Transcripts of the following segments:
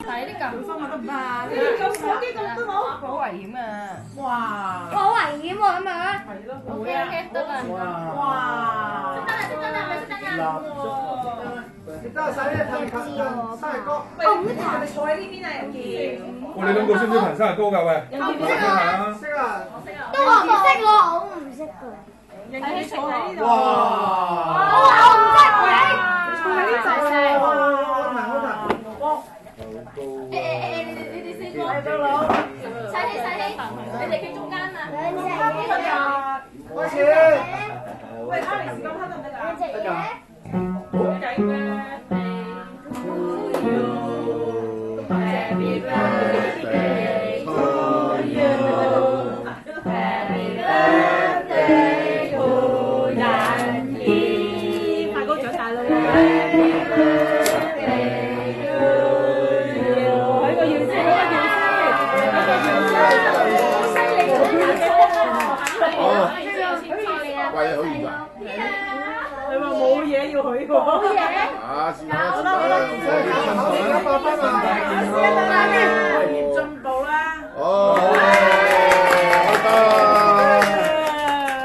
睇啲咁小心啊得唔得啊？你用手機咁都冇？好危險啊！哇！好危險喎咁樣。係咯。 OK OK 得啦。哇！你得晒咧，睇近生日歌。喂，係咪坐喺呢邊啊？又見。喂，你兩個識唔識彈生日歌㗎？喂，識啊！都我唔識喎，我唔識㗎。人哋坐喺呢度。哇！我唔識嘅。坐喺呢度。好彈好彈。你哋四個。係到佬。細氣細氣，你哋企中間啊。開始。喂，Alex 講得唔得㗎？得㗎。Happy birthday to you. Happy birthday to Yanni. 快高長大啦喎 ！Happy birthday to you。喺個搖先，喺個搖先，犀利啊！喂，好遠㗎。你話冇嘢要許喎？冇嘢。啊，是啦，好啦好啦，進步啦。哦，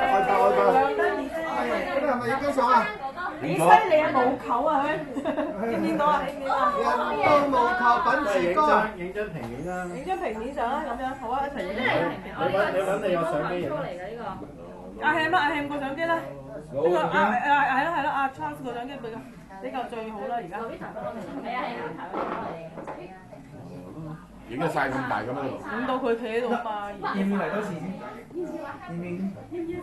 開你係咪影張相啊？幾犀利啊！無球啊佢，見唔見到啊？你見啊？人到無求品自高。影張平面啦。影張平面相啦，咁樣好啊，一齊影。你揾你個相機影。阿 Ham 啦，阿 Ham 個相機啦。呢個係咯，阿 Charles 個相機比較最好啦，而家。係啊。影得晒咁大咁樣。影到佢企喺度嘛。要唔要嚟多次先？要唔要？